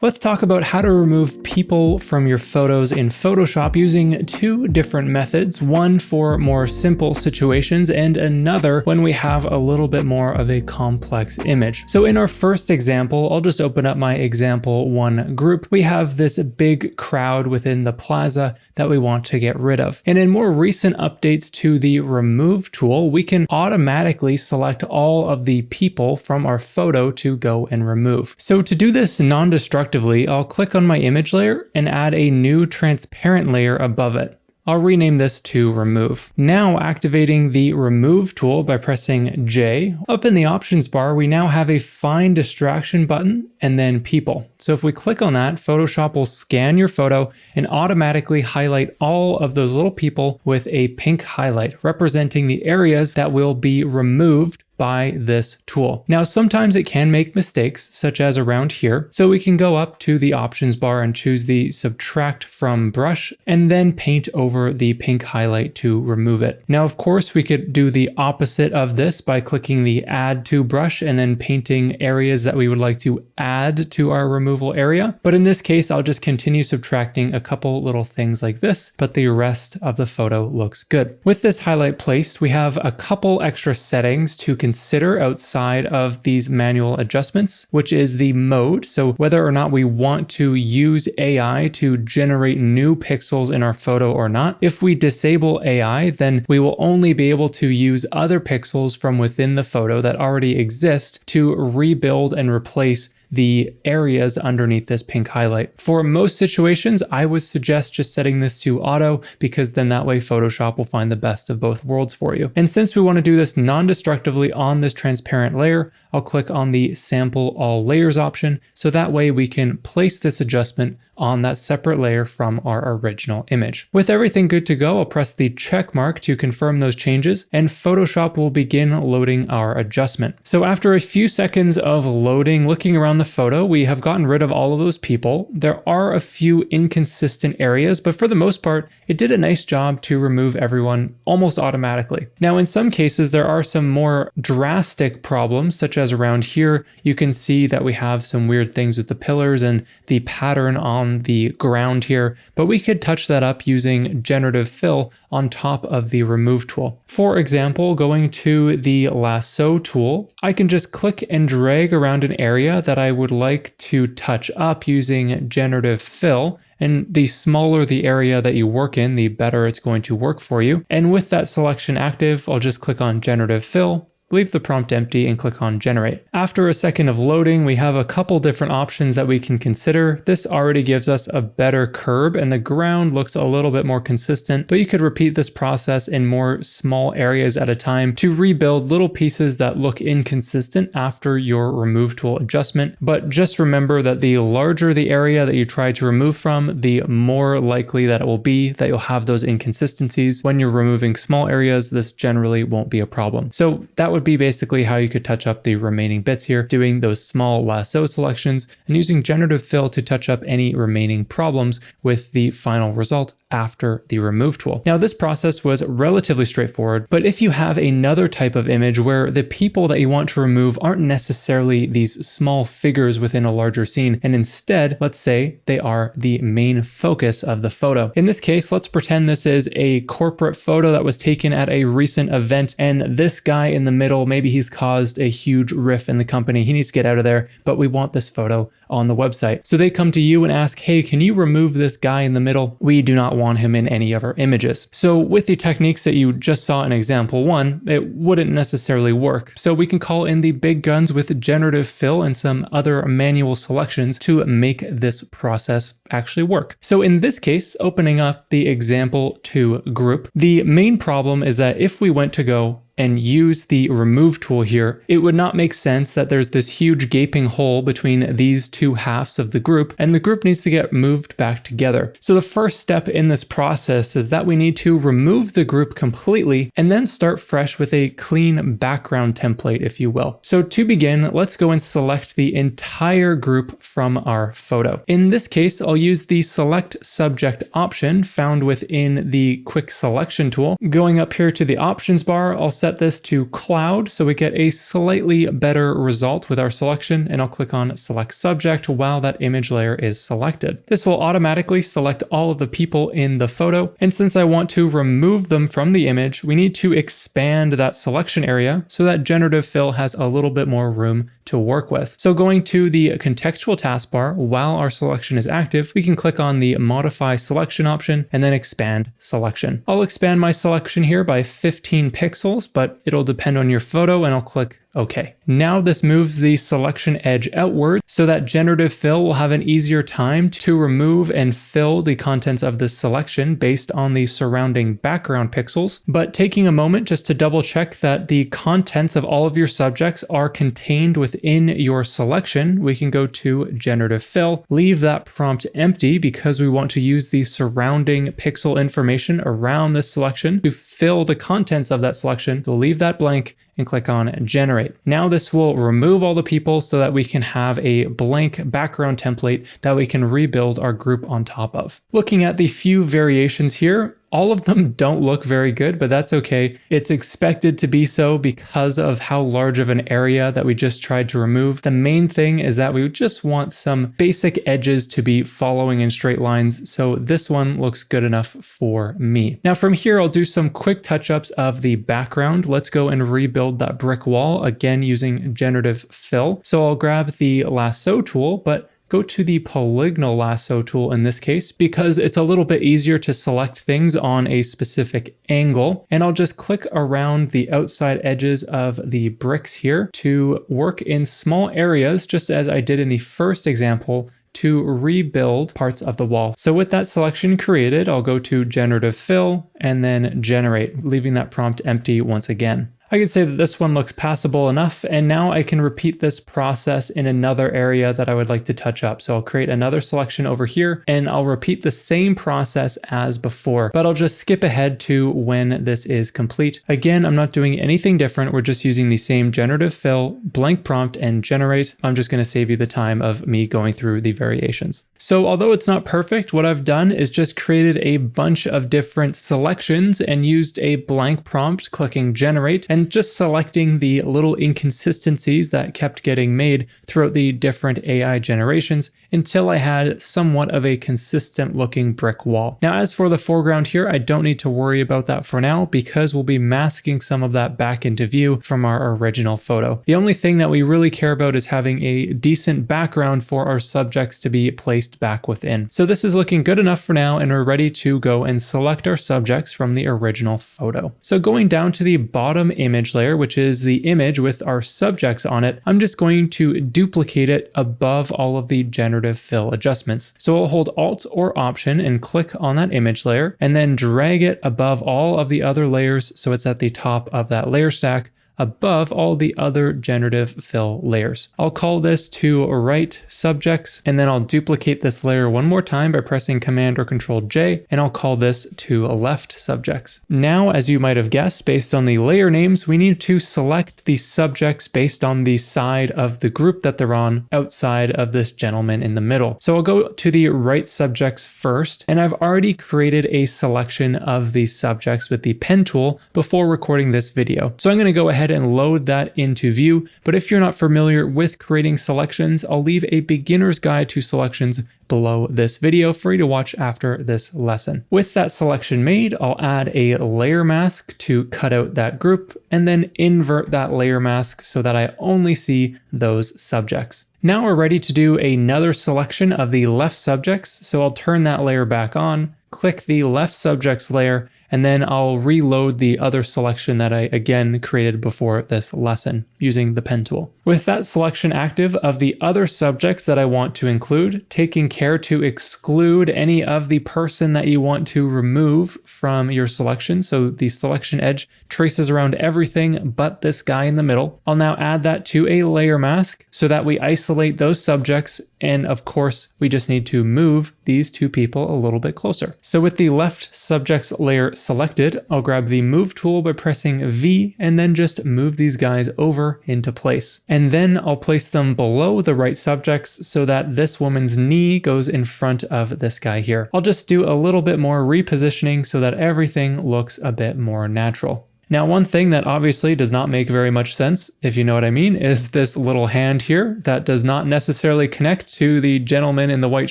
Let's talk about how to remove people from your photos in Photoshop using two different methods, one for more simple situations and another when we have a little bit more of a complex image. So in our first example, I'll just open up my example one group. We have this big crowd within the plaza that we want to get rid of. And in more recent updates to the remove tool, we can automatically select all of the people from our photo to go and remove. So to do this non-destructively, I'll click on my image layer and add a new transparent layer above it. I'll rename this to remove. Now activating the remove tool by pressing J. Up in the options bar, we now have a find distraction button and then people. So if we click on that, Photoshop will scan your photo and automatically highlight all of those little people with a pink highlight, representing the areas that will be removed by this tool. Now, sometimes it can make mistakes, such as around here. So we can go up to the options bar and choose the subtract from brush and then paint over the pink highlight to remove it. Now, of course, we could do the opposite of this by clicking the add to brush and then painting areas that we would like to add to our removal area. But in this case, I'll just continue subtracting a couple little things like this, but the rest of the photo looks good. With this highlight placed, we have a couple extra settings to consider outside of these manual adjustments, which is the mode. So whether or not we want to use AI to generate new pixels in our photo or not. If we disable AI, then we will only be able to use other pixels from within the photo that already exist to rebuild and replace the areas underneath this pink highlight. For most situations, I would suggest just setting this to auto, because then that way Photoshop will find the best of both worlds for you. And since we want to do this non-destructively on this transparent layer, I'll click on the sample all layers option. So that way we can place this adjustment on that separate layer from our original image. With everything good to go, I'll press the check mark to confirm those changes, and Photoshop will begin loading our adjustment. So after a few seconds of loading, looking around the photo, we have gotten rid of all of those people. There are a few inconsistent areas, but for the most part, it did a nice job to remove everyone almost automatically. Now, in some cases, there are some more drastic problems, such as around here. You can see that we have some weird things with the pillars and the pattern on the ground here, but we could touch that up using Generative Fill on top of the remove tool. For example, going to the lasso tool, I can just click and drag around an area that I would like to touch up using Generative Fill. And the smaller the area that you work in, the better it's going to work for you. And with that selection active, I'll just click on Generative Fill, leave the prompt empty, and click on generate. After a second of loading, we have a couple different options that we can consider. This already gives us a better curb and the ground looks a little bit more consistent, but you could repeat this process in more small areas at a time to rebuild little pieces that look inconsistent after your remove tool adjustment. But just remember that the larger the area that you try to remove from, the more likely that it will be that you'll have those inconsistencies. When you're removing small areas, this generally won't be a problem. So that would be basically how you could touch up the remaining bits here, doing those small lasso selections and using Generative Fill to touch up any remaining problems with the final result after the remove tool. Now, this process was relatively straightforward, but if you have another type of image where the people that you want to remove aren't necessarily these small figures within a larger scene, and instead, let's say they are the main focus of the photo. In this case, let's pretend this is a corporate photo that was taken at a recent event, and this guy in the middle, maybe he's caused a huge riff in the company. He needs to get out of there, but we want this photo on the website. So they come to you and ask, hey, can you remove this guy in the middle? We do not want him in any of our images. So with the techniques that you just saw in example one, it wouldn't necessarily work. So we can call in the big guns with Generative Fill and some other manual selections to make this process actually work. So in this case, opening up the example 2 group, the main problem is that if we went to go and use the remove tool here, it would not make sense that there's this huge gaping hole between these two halves of the group, and the group needs to get moved back together. So the first step in this process is that we need to remove the group completely and then start fresh with a clean background template, if you will. So to begin, let's go and select the entire group from our photo. In this case, I'll use the select subject option found within the quick selection tool. Going up here to the options bar, I'll set this to cloud so we get a slightly better result with our selection, and I'll click on select subject subject while that image layer is selected. This will automatically select all of the people in the photo, and since I want to remove them from the image, we need to expand that selection area so that Generative Fill has a little bit more room to work with. So going to the contextual taskbar while our selection is active, we can click on the modify selection option and then expand selection. I'll expand my selection here by 15 pixels, but it'll depend on your photo, and I'll click OK. Now this moves the selection edge outward so that Generative Fill will have an easier time to remove and fill the contents of this selection based on the surrounding background pixels. But taking a moment just to double check that the contents of all of your subjects are contained within your selection, we can go to Generative Fill, leave that prompt empty because we want to use the surrounding pixel information around this selection to fill the contents of that selection. So leave that blank and click on Generate. Now this will remove all the people so that we can have a blank background template that we can rebuild our group on top of. Looking at the few variations here, all of them don't look very good, but that's okay. It's expected to be so because of how large of an area that we just tried to remove. The main thing is that we just want some basic edges to be following in straight lines, so this one looks good enough for me. Now from here, I'll do some quick touch-ups of the background. Let's go and rebuild that brick wall, again using Generative Fill. So I'll grab the lasso tool, but go to the polygonal lasso tool in this case because it's a little bit easier to select things on a specific angle. And I'll just click around the outside edges of the bricks here to work in small areas, just as I did in the first example, to rebuild parts of the wall. So with that selection created, I'll go to Generative Fill and then Generate, leaving that prompt empty once again. I could say that this one looks passable enough, and now I can repeat this process in another area that I would like to touch up. So I'll create another selection over here, and I'll repeat the same process as before, but I'll just skip ahead to when this is complete. Again, I'm not doing anything different. We're just using the same Generative Fill, blank prompt, and Generate. I'm just going to save you the time of me going through the variations. So although it's not perfect, what I've done is just created a bunch of different selections and used a blank prompt, clicking Generate, and just selecting the little inconsistencies that kept getting made throughout the different AI generations until I had somewhat of a consistent looking brick wall. Now, as for the foreground here, I don't need to worry about that for now because we'll be masking some of that back into view from our original photo. The only thing that we really care about is having a decent background for our subjects to be placed back within. So this is looking good enough for now, and we're ready to go and select our subjects from the original photo. So going down to the bottom image layer, which is the image with our subjects on it, I'm just going to duplicate it above all of the Generative Fill adjustments. So I'll hold Alt or Option and click on that image layer and then drag it above all of the other layers so it's at the top of that layer stack, above all the other Generative Fill layers. I'll call this to right subjects, and then I'll duplicate this layer one more time by pressing Command or Control J, and I'll call this to left subjects. Now, as you might have guessed, based on the layer names, we need to select the subjects based on the side of the group that they're on outside of this gentleman in the middle. So I'll go to the right subjects first, and I've already created a selection of these subjects with the pen tool before recording this video. So I'm going to go ahead and load that into view. But if you're not familiar with creating selections, I'll leave a beginner's guide to selections below this video for you to watch after this lesson. With that selection made, I'll add a layer mask to cut out that group and then invert that layer mask so that I only see those subjects. Now we're ready to do another selection of the left subjects. So I'll turn that layer back on, click the left subjects layer, and then I'll reload the other selection that I again created before this lesson using the pen tool. With that selection active of the other subjects that I want to include, taking care to exclude any of the person that you want to remove from your selection. So the selection edge traces around everything but this guy in the middle. I'll now add that to a layer mask so that we isolate those subjects. And of course, we just need to move these two people a little bit closer. So with the left subjects layer selected, I'll grab the move tool by pressing V and then just move these guys over into place. And then I'll place them below the right subjects so that this woman's knee goes in front of this guy here. I'll just do a little bit more repositioning so that everything looks a bit more natural. Now, one thing that obviously does not make very much sense, if you know what I mean, is this little hand here that does not necessarily connect to the gentleman in the white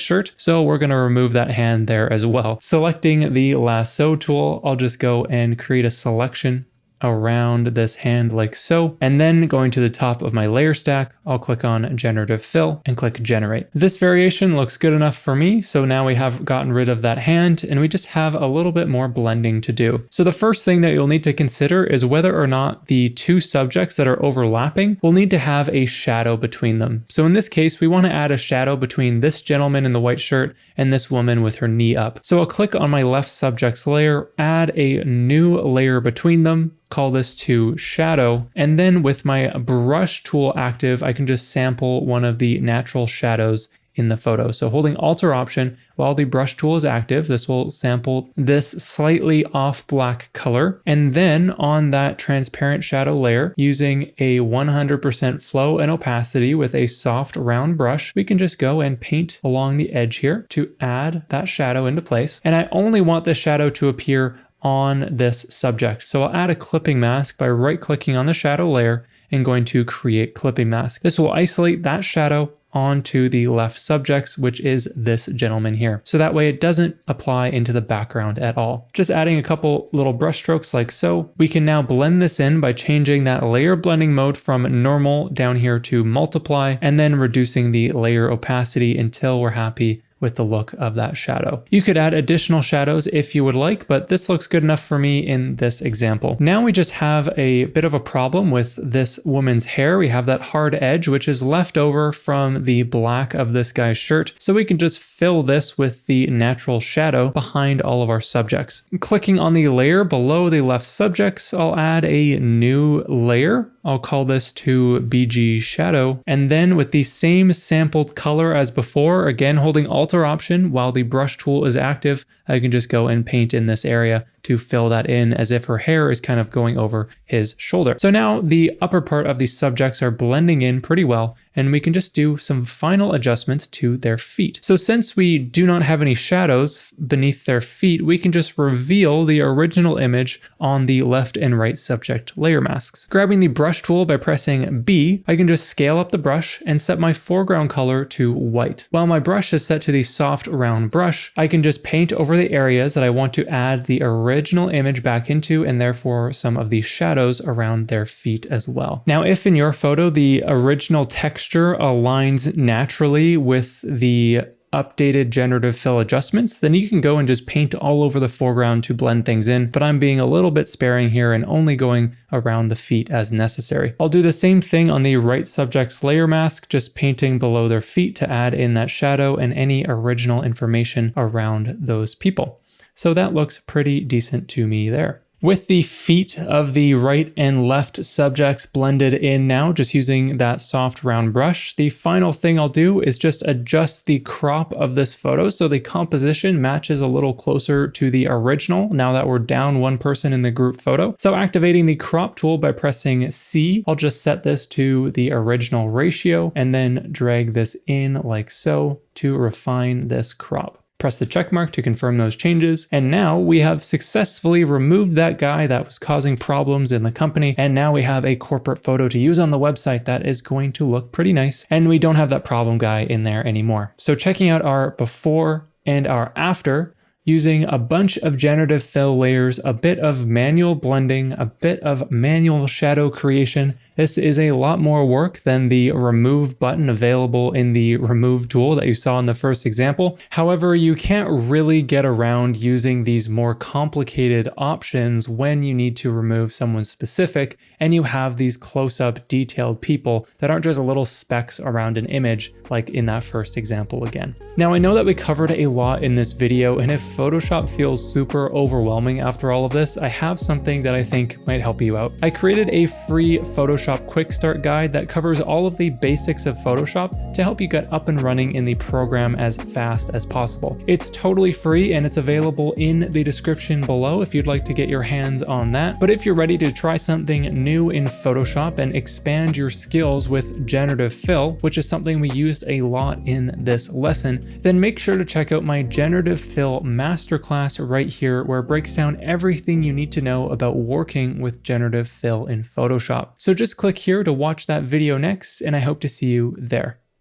shirt. So we're going to remove that hand there as well. Selecting the lasso tool, I'll just go and create a selection around this hand like so, and then going to the top of my layer stack, I'll click on Generative Fill and click Generate. This variation looks good enough for me, so now we have gotten rid of that hand and we just have a little bit more blending to do. So the first thing that you'll need to consider is whether or not the two subjects that are overlapping will need to have a shadow between them. So in this case, we want to add a shadow between this gentleman in the white shirt and this woman with her knee up. So I'll click on my left subjects layer, add a new layer between them, call this to shadow, and then with my brush tool active, I can just sample one of the natural shadows in the photo. So holding Alt or Option while the brush tool is active, this will sample this slightly off black color. And then on that transparent shadow layer, using a 100% flow and opacity with a soft round brush, we can just go and paint along the edge here to add that shadow into place. And I only want this shadow to appear on this subject. So I'll add a clipping mask by right-clicking on the shadow layer and going to create clipping mask. This will isolate that shadow onto the left subjects, which is this gentleman here. So that way it doesn't apply into the background at all. Just adding a couple little brush strokes like so. We can now blend this in by changing that layer blending mode from normal down here to multiply, and then reducing the layer opacity until we're happy with the look of that shadow. You could add additional shadows if you would like, but this looks good enough for me in this example. Now we just have a bit of a problem with this woman's hair. We have that hard edge, which is left over from the black of this guy's shirt. So we can just fill this with the natural shadow behind all of our subjects. Clicking on the layer below the left subjects, I'll add a new layer. I'll call this to BG Shadow. And then with the same sampled color as before, again holding Alt or Option while the brush tool is active, I can just go and paint in this area to fill that in as if her hair is kind of going over his shoulder. So now the upper part of these subjects are blending in pretty well, and we can just do some final adjustments to their feet. So since we do not have any shadows beneath their feet, we can just reveal the original image on the left and right subject layer masks. Grabbing the brush tool by pressing B, I can just scale up the brush and set my foreground color to white. While my brush is set to the soft round brush, I can just paint over the areas that I want to add the original image back into, and therefore some of the shadows around their feet as well. Now, if in your photo the original texture aligns naturally with the updated generative fill adjustments, then you can go and just paint all over the foreground to blend things in, but I'm being a little bit sparing here and only going around the feet as necessary. I'll do the same thing on the right subject's layer mask, just painting below their feet to add in that shadow and any original information around those people. So that looks pretty decent to me there. With the feet of the right and left subjects blended in now, just using that soft round brush, the final thing I'll do is just adjust the crop of this photo so the composition matches a little closer to the original now that we're down one person in the group photo. So activating the crop tool by pressing C, I'll just set this to the original ratio and then drag this in like so to refine this crop. Press the check mark to confirm those changes. And now we have successfully removed that guy that was causing problems in the company. And now we have a corporate photo to use on the website that is going to look pretty nice. And we don't have that problem guy in there anymore. So checking out our before and our after, using a bunch of generative fill layers, a bit of manual blending, a bit of manual shadow creation. This is a lot more work than the remove button available in the remove tool that you saw in the first example. However, you can't really get around using these more complicated options when you need to remove someone specific and you have these close-up detailed people that aren't just little specks around an image like in that first example again. Now, I know that we covered a lot in this video, and if Photoshop feels super overwhelming after all of this, I have something that I think might help you out. I created a free Photoshop Photoshop Quick Start guide that covers all of the basics of Photoshop to help you get up and running in the program as fast as possible. It's totally free and it's available in the description below if you'd like to get your hands on that. But if you're ready to try something new in Photoshop and expand your skills with Generative Fill, which is something we used a lot in this lesson, then make sure to check out my Generative Fill masterclass right here, where it breaks down everything you need to know about working with Generative Fill in Photoshop. So just click here to watch that video next, and I hope to see you there.